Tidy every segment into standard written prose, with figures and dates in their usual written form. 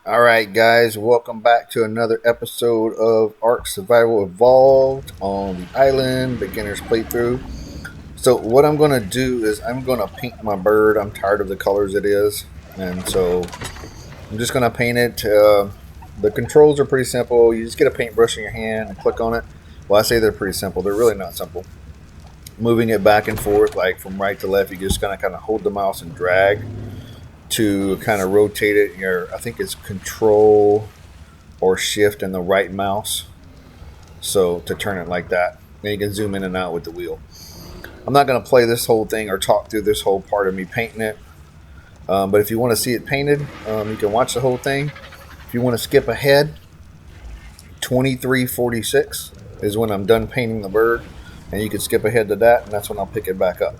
All right, guys, welcome back to another episode of Ark Survival Evolved on the island beginner's playthrough. So, what I'm going to do is I'm going to paint my bird. I'm tired of the colors it is, and so I'm just going to paint it. The controls are pretty simple. You just get a paintbrush in your hand and click on it. Well, I say they're pretty simple. They're really not simple. Moving it back and forth, like from right to left, you just kind of hold the mouse and drag to kind of rotate it. I think it's Control or Shift and the right mouse. So to turn it like that, then you can zoom in and out with the wheel. I'm not going to play this whole thing or talk through this whole part of me painting it. But if you want to see it painted, you can watch the whole thing. If you want to skip ahead, 23:46 is when I'm done painting the bird, and you can skip ahead to that, and that's when I'll pick it back up.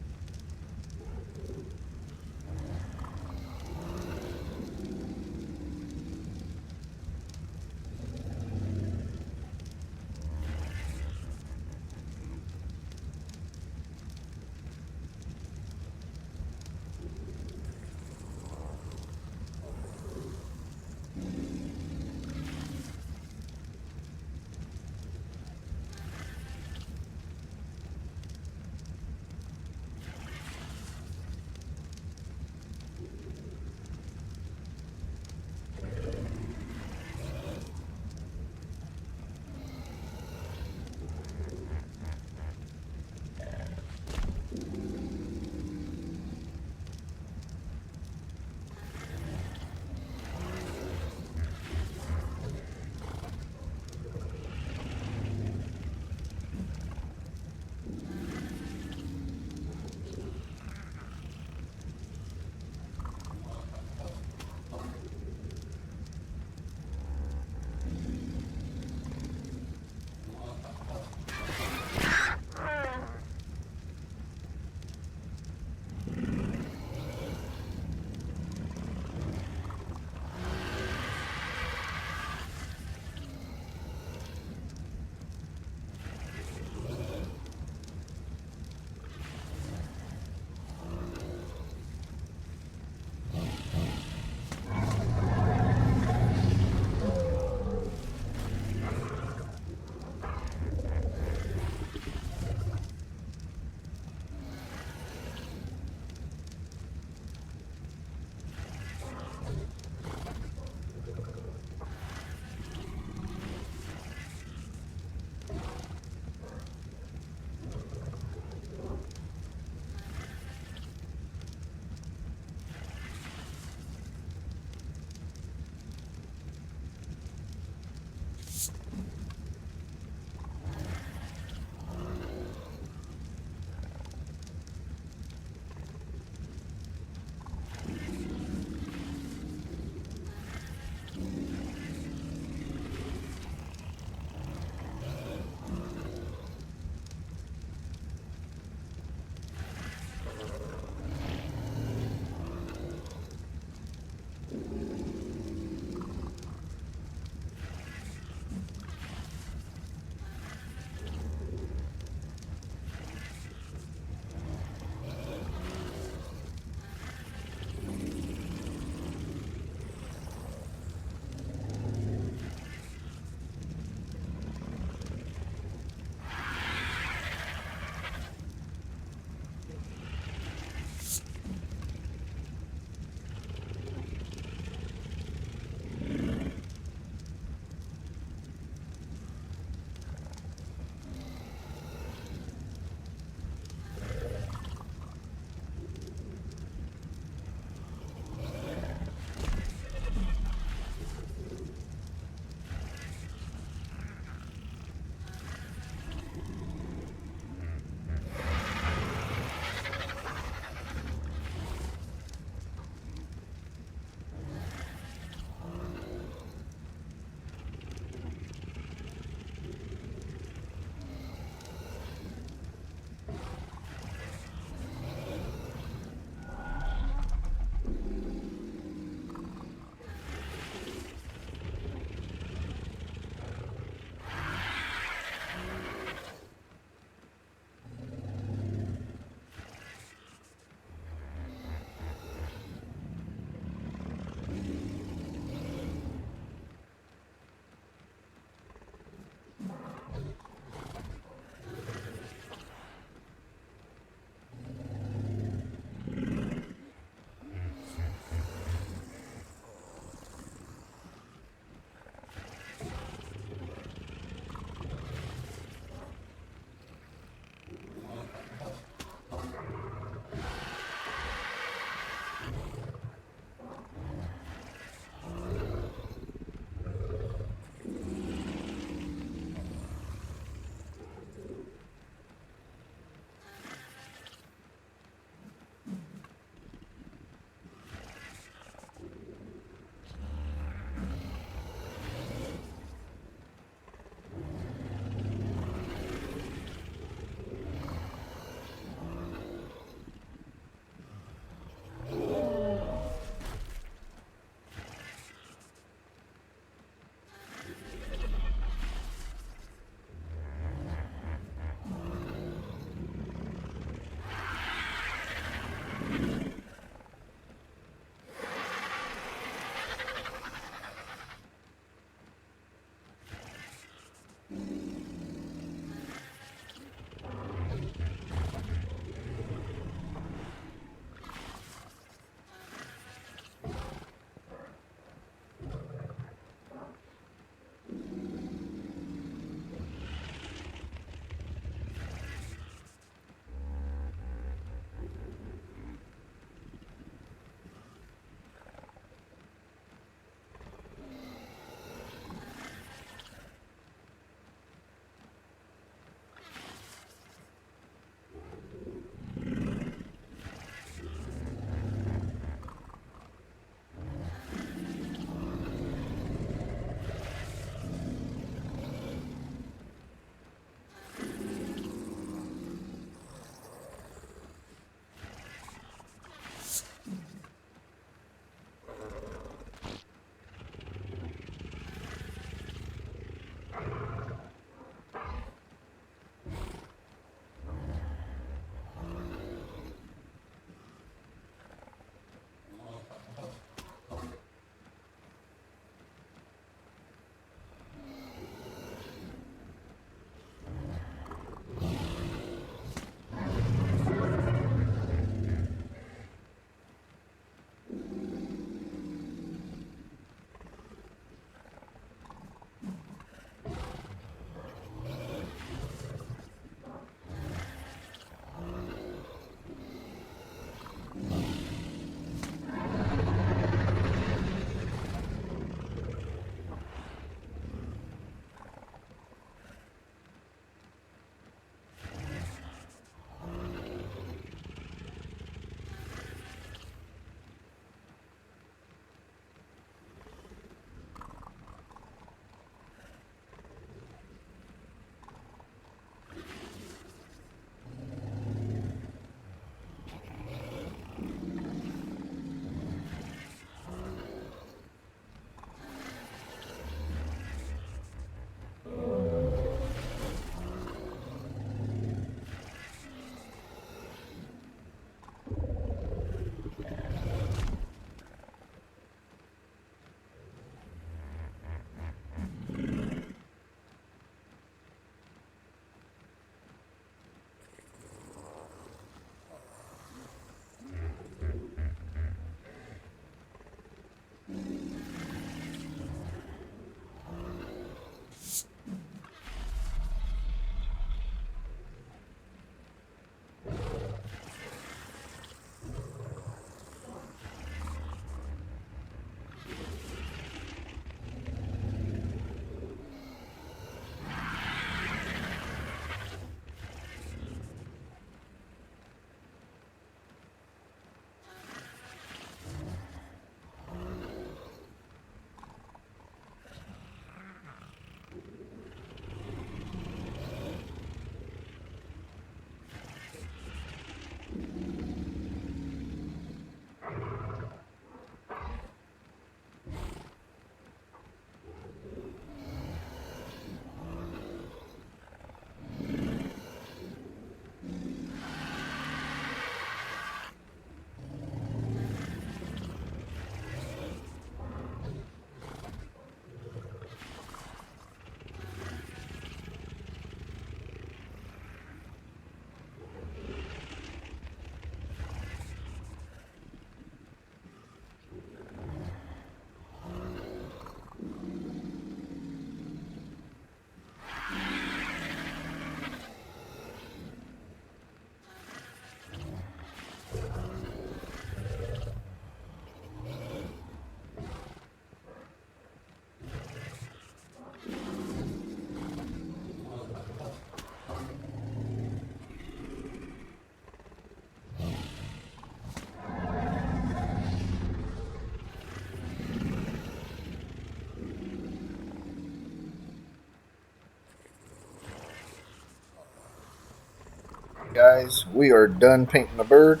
Guys, we are done painting the bird.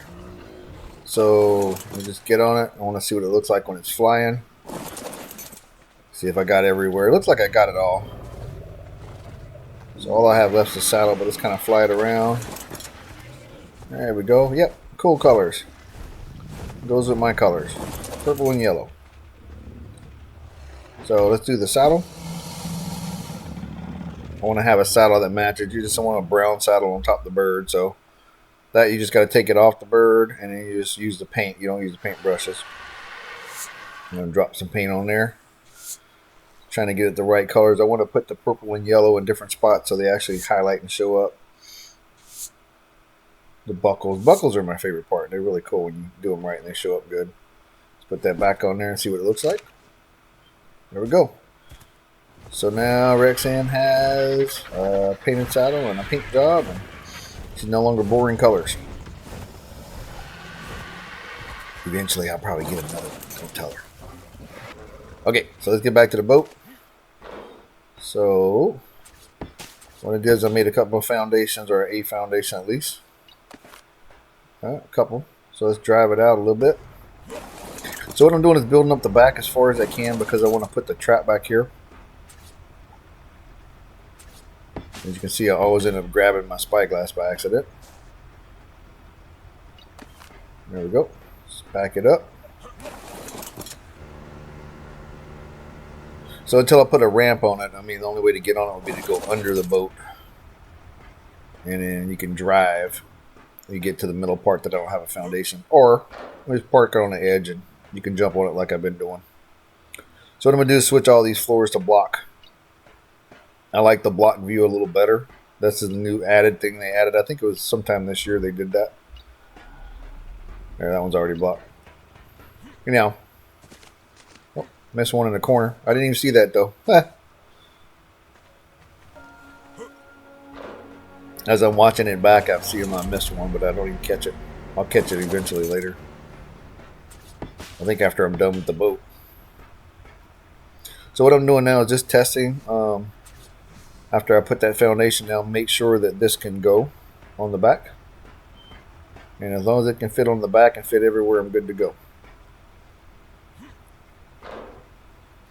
So we'll just get on it. I want to see what it looks like when it's flying. See if I got everywhere. It looks like I got it all. So all I have left is the saddle, but let's kind of fly it around. There we go. Yep, cool colors. Goes with my colors. Purple and yellow. So let's do the saddle. I want to have a saddle that matches. You just don't want a brown saddle on top of the bird. So that you just got to take it off the bird and then you just use the paint. You don't use the paint brushes. I'm going to drop some paint on there. Trying to get it the right colors. I want to put the purple and yellow in different spots so they actually highlight and show up. The buckles. Buckles are my favorite part. They're really cool when you do them right and they show up good. Let's put that back on there and see what it looks like. There we go. So now Rexanne has a painted saddle and a paint job, and she's no longer boring colors. Eventually I'll probably get another one. Don't tell her. Okay, so let's get back to the boat. So what it is, I made a couple of foundations, or a foundation at least. A couple. So let's drive it out a little bit. So what I'm doing is building up the back as far as I can because I want to put the trap back here. As you can see, I always end up grabbing my spyglass by accident. There we go. Let's back it up. So until I put a ramp on it, I mean, the only way to get on it would be to go under the boat. And then you can drive. You get to the middle part that I don't have a foundation. Or just park it on the edge and you can jump on it like I've been doing. So what I'm going to do is switch all these floors to block. I like the block view a little better. This is the new added thing they added. I think it was sometime this year they did that. There, that one's already blocked. Now, oh, missed one in the corner. I didn't even see that though. As I'm watching it back, I'm seeing I missed one, but I don't even catch it. I'll catch it eventually later. I think after I'm done with the boat. So what I'm doing now is just testing. After I put that foundation down, make sure that this can go on the back. And as long as it can fit on the back and fit everywhere, I'm good to go.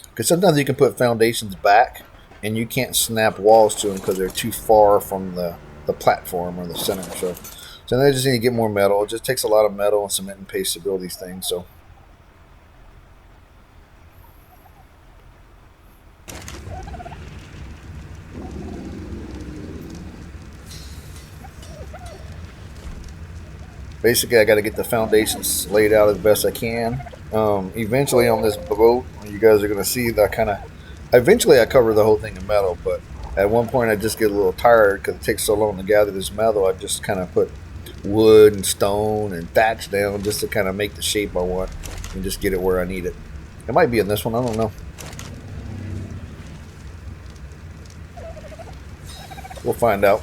Because sometimes you can put foundations back and you can't snap walls to them because they're too far from the platform or the center. So then I just need to get more metal. It just takes a lot of metal and cement and paste to build these things. So basically, I got to get the foundations laid out as best I can. Eventually on this boat, you guys are going to see that eventually I cover the whole thing in metal, but at one point I just get a little tired because it takes so long to gather this metal. I just kind of put wood and stone and thatch down just to kind of make the shape I want and just get it where I need it. It might be in this one, I don't know. We'll find out.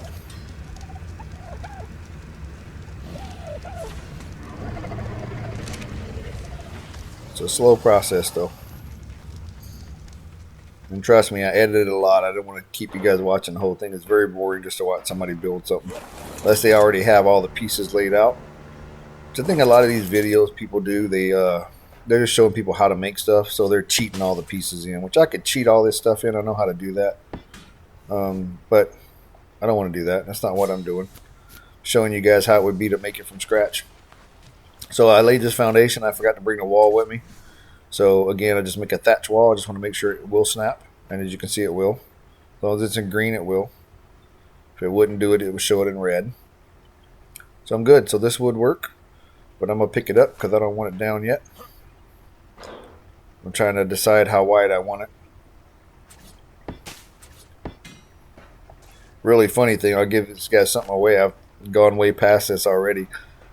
It's a slow process though. And trust me, I edited a lot. I don't want to keep you guys watching the whole thing. It's very boring just to watch somebody build something. Unless they already have all the pieces laid out. Which I think a lot of these videos people do, they're just showing people how to make stuff. So they're cheating all the pieces in. Which I could cheat all this stuff in. I know how to do that. But I don't want to do that. That's not what I'm doing. Showing you guys how it would be to make it from scratch. So I laid this foundation. I forgot to bring the wall with me. So again, I just make a thatch wall. I just want to make sure it will snap. And as you can see, it will. As long as it's in green, it will. If it wouldn't do it, it would show it in red. So I'm good. So this would work. But I'm going to pick it up because I don't want it down yet. I'm trying to decide how wide I want it. Really funny thing, I'll give this guy something away. I've gone way past this already.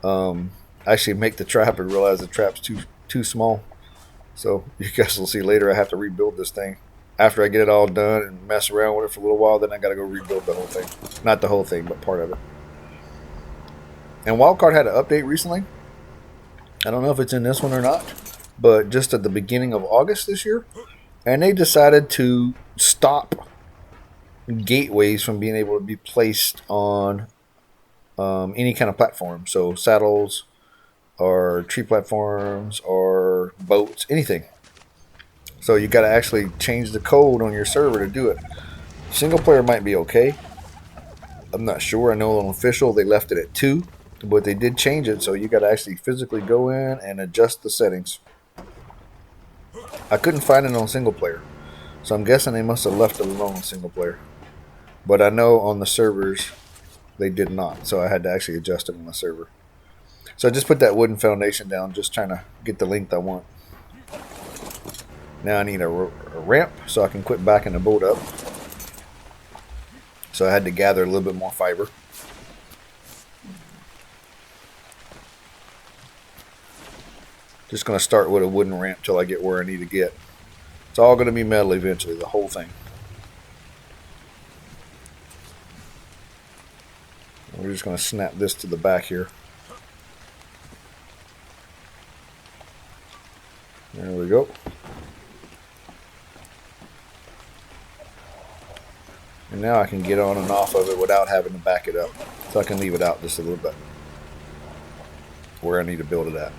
I actually make the trap and realize the trap's too small. So you guys will see later I have to rebuild this thing. After I get it all done and mess around with it for a little while, then I got to go rebuild the whole thing. Not the whole thing, but part of it. And Wildcard had an update recently. I don't know if it's in this one or not, but just at the beginning of August this year. And they decided to stop gateways from being able to be placed on any kind of platform. So saddles or tree platforms or boats, anything. So you got to actually change the code on your server to do it. Single player might be okay. I'm not sure. I know on official they left it at 2, but they did change it, so you got to actually physically go in and adjust the settings. I couldn't find it on single player, so I'm guessing they must have left it alone on single player. But I know on the servers they did not, so I had to actually adjust it on the server. So I just put that wooden foundation down, just trying to get the length I want. Now I need a ramp so I can quit backing the boat up. So I had to gather a little bit more fiber. Just going to start with a wooden ramp till I get where I need to get. It's all going to be metal eventually, the whole thing. We're just going to snap this to the back here. There we go. And now I can get on and off of it without having to back it up. So I can leave it out just a little bit where I need to build it at.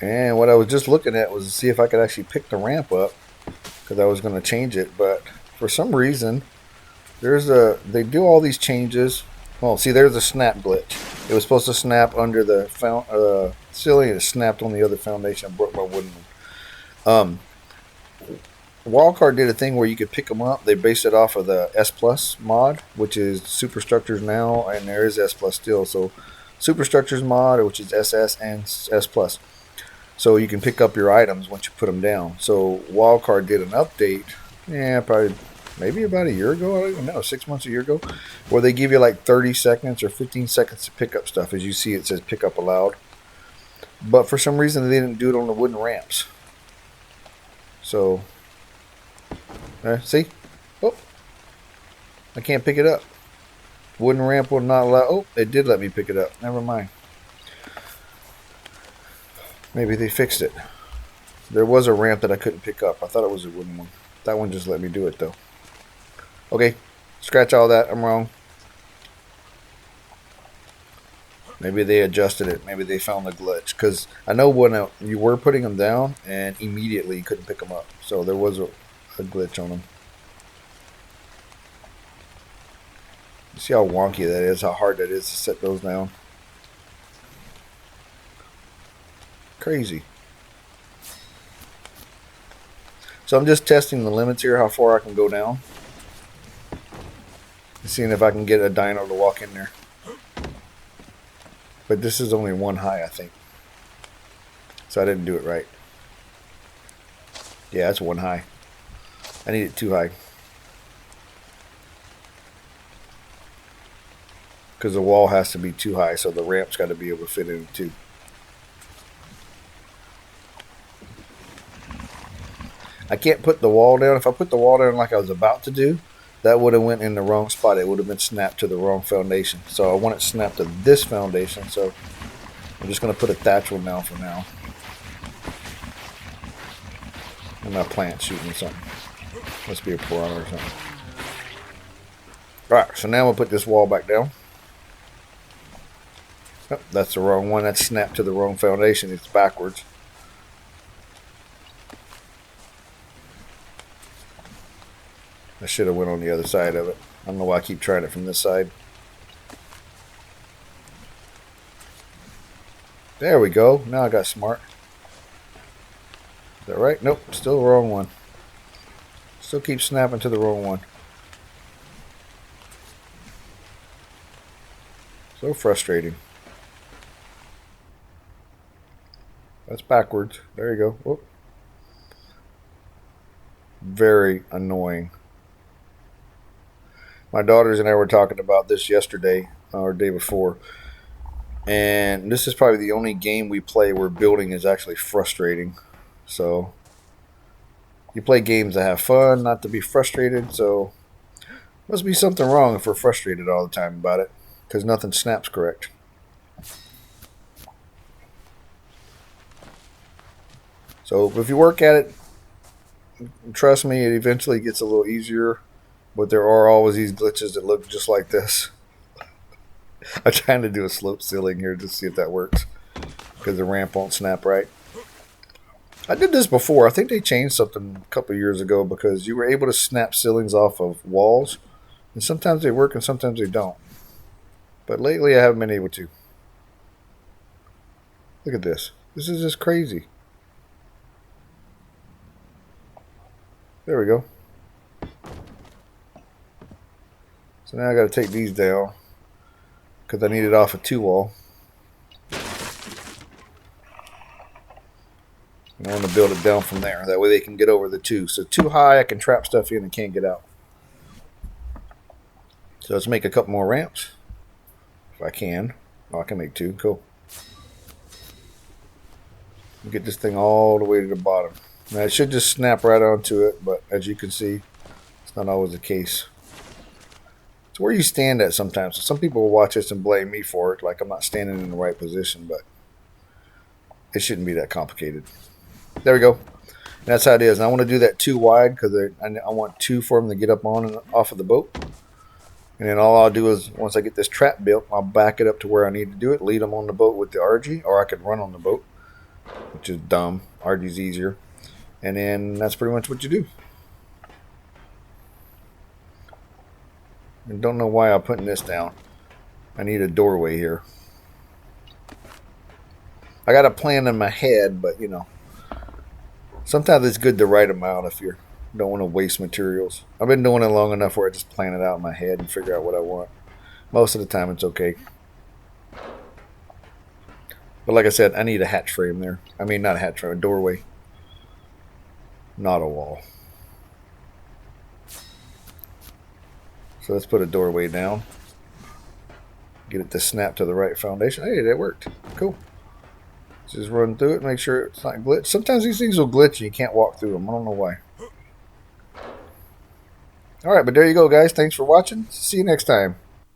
And what I was just looking at was to see if I could actually pick the ramp up, because I was going to change it, but for some reason they do all these changes. Well, see, there's a snap glitch. It was supposed to snap under the ceiling. It snapped on the other foundation. I broke my wooden one. Wildcard did a thing where you could pick them up. They based it off of the S Plus mod, which is Superstructures now, and there is S Plus still. So Superstructures mod, which is SS and S Plus. So you can pick up your items once you put them down. So Wildcard did an update, probably maybe about a year ago, I don't even know, 6 months, a year ago, where they give you like 30 seconds or 15 seconds to pick up stuff. As you see, it says pick up allowed. But for some reason, they didn't do it on the wooden ramps. So, see? Oh, I can't pick it up. Wooden ramp will not allow. Oh, it did let me pick it up. Never mind. Maybe they fixed it. There was a ramp that I couldn't pick up. I thought it was a wooden one. That one just let me do it, though. Okay, scratch all that. I'm wrong. Maybe they adjusted it. Maybe they found the glitch. Because I know when you were putting them down, and immediately you couldn't pick them up. So there was a glitch on them. You see how wonky that is, how hard that is to set those down. Crazy. So I'm just testing the limits here, how far I can go down. Seeing if I can get a dino to walk in there. But this is only one high, I think. So I didn't do it right. Yeah, that's one high. I need it 2 high. Because the wall has to be 2 high, so the ramp's got to be able to fit in it too. I can't put the wall down. If I put the wall down like I was about to do, that would have went in the wrong spot. It would have been snapped to the wrong foundation. So I want it snapped to this foundation. So I'm just going to put a thatch one down for now. And my plant shooting something. Must be a piranha or something. Alright, so now we'll put this wall back down. Oh, that's the wrong one. That's snapped to the wrong foundation. It's backwards. I should have went on the other side of it. I don't know why I keep trying it from this side. There we go. Now I got smart. Is that right? Nope. Still the wrong one. Still keep snapping to the wrong one. So frustrating. That's backwards. There you go. Whoop. Very annoying. My daughters and I were talking about this yesterday or day before, and this is probably the only game we play where building is actually frustrating. So you play games to have fun, not to be frustrated. So must be something wrong if we're frustrated all the time about it, because nothing snaps correct. So if you work at it, trust me, it eventually gets a little easier. But there are always these glitches that look just like this. I'm trying to do a slope ceiling here to see if that works, because the ramp won't snap right. I did this before. I think they changed something a couple of years ago, because you were able to snap ceilings off of walls. And sometimes they work and sometimes they don't. But lately I haven't been able to. Look at this. This is just crazy. There we go. So now I got to take these down, because I need it off a 2-wall. And I want to build it down from there. That way they can get over the 2. So too high, I can trap stuff in and can't get out. So let's make a couple more ramps. If I can. Oh, I can make 2. Cool. Get this thing all the way to the bottom. Now it should just snap right onto it, but as you can see, it's not always the case. It's where you stand at sometimes. So some people will watch this and blame me for it, like I'm not standing in the right position, but it shouldn't be that complicated. There we go. And that's how it is. And I want to do that 2 wide, because I want 2 for them to get up on and off of the boat. And then all I'll do is, once I get this trap built, I'll back it up to where I need to do it, lead them on the boat with the Argy, or I could run on the boat, which is dumb. Argy's easier. And then that's pretty much what you do. And don't know why I'm putting this down. I need a doorway here. I got a plan in my head, but you know, sometimes it's good to write them out if you don't want to waste materials. I've been doing it long enough where I just plan it out in my head and figure out what I want. Most of the time it's okay. But like I said, I need a hatch frame there. I mean, not a hatch frame, a doorway. Not a wall. So let's put a doorway down. Get it to snap to the right foundation. Hey, that worked. Cool. Just run through it, make sure it's not glitched. Sometimes these things will glitch and you can't walk through them. I don't know why. Alright, but there you go, guys. Thanks for watching. See you next time.